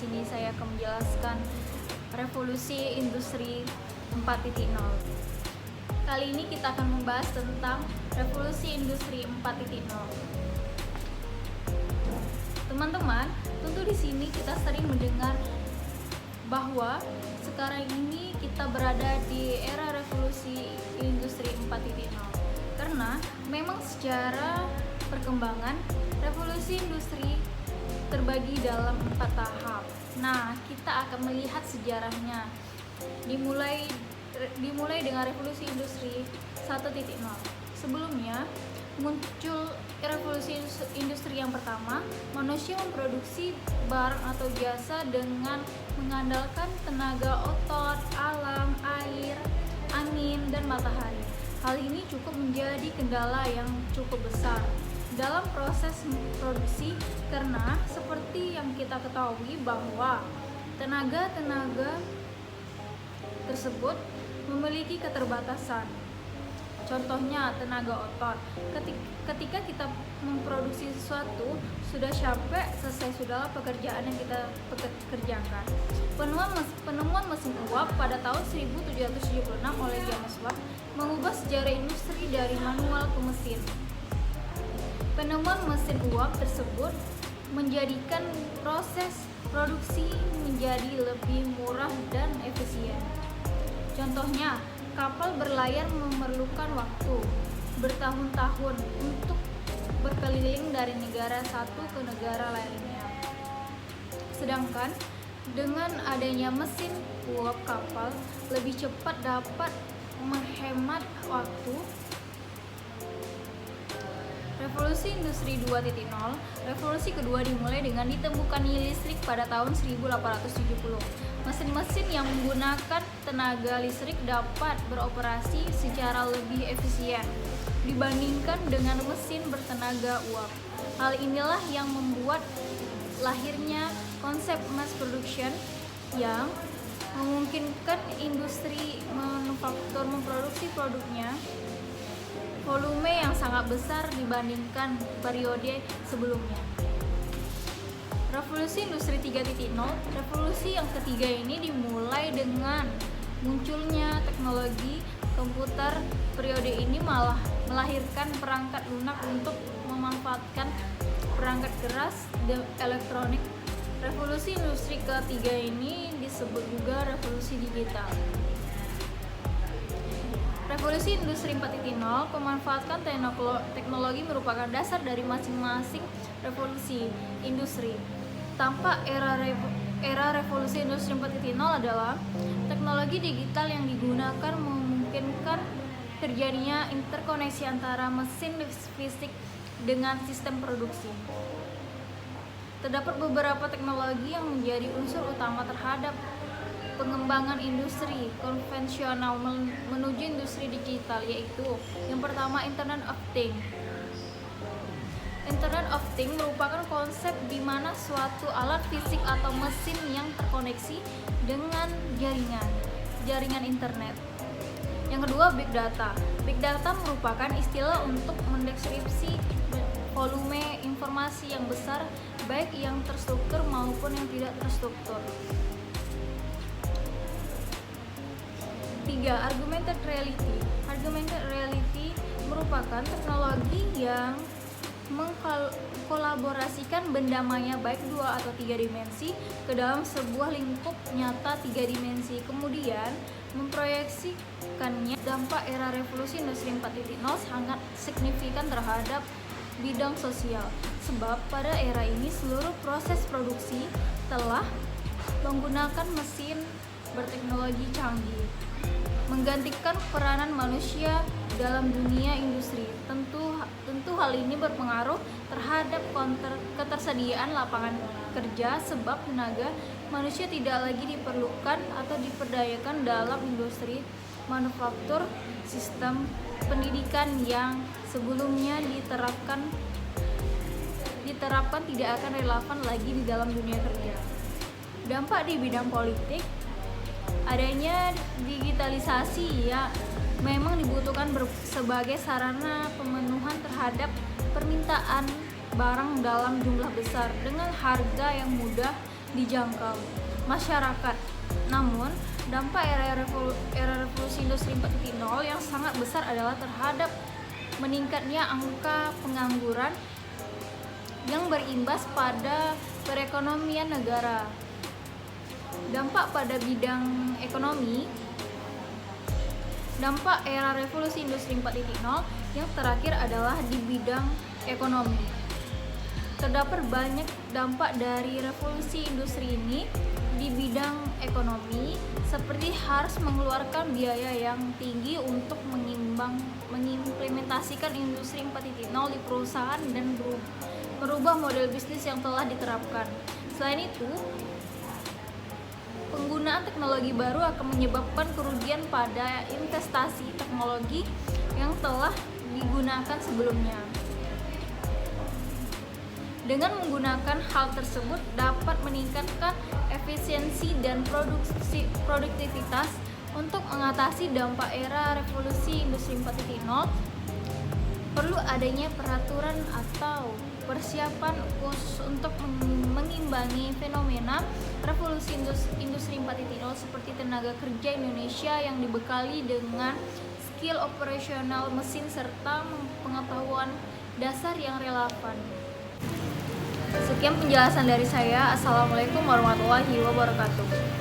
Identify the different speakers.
Speaker 1: sini saya akan menjelaskan revolusi industri 4.0. Kali ini kita akan membahas tentang revolusi industri 4.0. Teman-teman, tentu di sini kita sering mendengar bahwa sekarang ini kita berada di era revolusi industri 4.0. Karena memang secara perkembangan revolusi industri terbagi dalam 4 tahap. Nah, kita akan melihat sejarahnya. Dimulai dengan revolusi industri 1.0. Sebelumnya muncul revolusi industri yang pertama, manusia memproduksi barang atau jasa dengan mengandalkan tenaga otot, alam, air, angin, dan matahari. Hal ini cukup menjadi kendala yang cukup besar dalam proses produksi karena seperti yang kita ketahui bahwa tenaga tersebut memiliki keterbatasan. Contohnya tenaga otot. Ketika kita memproduksi sesuatu, sudah capek, selesai sudahlah pekerjaan yang kita kerjakan. Penemuan mesin uap pada tahun 1776 oleh James Watt mengubah sejarah industri dari manual ke mesin. Penemuan mesin uap tersebut menjadikan proses produksi menjadi lebih murah dan efisien. Contohnya, kapal berlayar memerlukan waktu bertahun-tahun untuk berkeliling dari negara satu ke negara lainnya. Sedangkan dengan adanya mesin uap, kapal lebih cepat dapat menghemat waktu. Revolusi industri 2.0. Revolusi kedua dimulai dengan ditemukannya listrik pada tahun 1870. Mesin-mesin yang menggunakan tenaga listrik dapat beroperasi secara lebih efisien dibandingkan dengan mesin bertenaga uap. Hal inilah yang membuat lahirnya konsep mass production yang memungkinkan industri manufaktur memproduksi produknya volume yang sangat besar dibandingkan periode sebelumnya. Revolusi industri 3.0. Revolusi yang ketiga ini dimulai dengan munculnya teknologi komputer. Periode ini malah melahirkan perangkat lunak untuk memanfaatkan perangkat keras dan elektronik. Revolusi industri ketiga ini disebut juga revolusi digital. Revolusi industri 4.0 memanfaatkan teknologi merupakan dasar dari masing-masing revolusi industri. Tampak era revolusi industri 4.0 adalah teknologi digital yang digunakan memungkinkan terjadinya interkoneksi antara mesin fisik dengan sistem produksi. Terdapat beberapa teknologi yang menjadi unsur utama terhadap pengembangan industri konvensional menuju industri digital, yaitu yang pertama Internet of Things. Internet of Things merupakan konsep di mana suatu alat fisik atau mesin yang terkoneksi dengan jaringan internet. Yang kedua, Big Data. Big Data merupakan istilah untuk mendeskripsi volume informasi yang besar, baik yang terstruktur maupun yang tidak terstruktur. 3. Augmented Reality. Augmented Reality merupakan teknologi yang mengkolaborasikan benda maya baik 2 atau 3 dimensi ke dalam sebuah lingkup nyata 3 dimensi, kemudian memproyeksikannya. Dampak era revolusi industri 4.0 sangat signifikan terhadap bidang sosial, sebab pada era ini seluruh proses produksi telah menggunakan mesin berteknologi canggih, menggantikan peranan manusia dalam dunia industri. Tentu hal ini berpengaruh terhadap ketersediaan lapangan kerja, sebab tenaga manusia tidak lagi diperlukan atau diperdayakan dalam industri manufaktur. Sistem pendidikan yang sebelumnya diterapkan tidak akan relevan lagi di dalam dunia kerja. Dampak di bidang politik. Adanya digitalisasi ya memang dibutuhkan sebagai sarana pemenuhan terhadap permintaan barang dalam jumlah besar dengan harga yang mudah dijangkau masyarakat. Namun, dampak era revolusi industri 4.0 yang sangat besar adalah terhadap meningkatnya angka pengangguran yang berimbas pada perekonomian negara. Dampak pada bidang ekonomi, dampak era revolusi industri 4.0 yang terakhir adalah di bidang ekonomi. Terdapat banyak dampak dari revolusi industri ini di bidang ekonomi, seperti harus mengeluarkan biaya yang tinggi untuk mengimplementasikan industri 4.0 di perusahaan dan merubah model bisnis yang telah diterapkan. Selain itu, penggunaan teknologi baru akan menyebabkan kerugian pada investasi teknologi yang telah digunakan sebelumnya. Dengan menggunakan hal tersebut dapat meningkatkan efisiensi dan produktivitas. Untuk mengatasi dampak era revolusi industri 4.0, perlu adanya peraturan atau persiapan khusus untuk mengimbangi fenomena revolusi industri 4.0 seperti tenaga kerja Indonesia yang dibekali dengan skill operasional mesin serta pengetahuan dasar yang relevan. Sekian penjelasan dari saya. Assalamualaikum warahmatullahi wabarakatuh.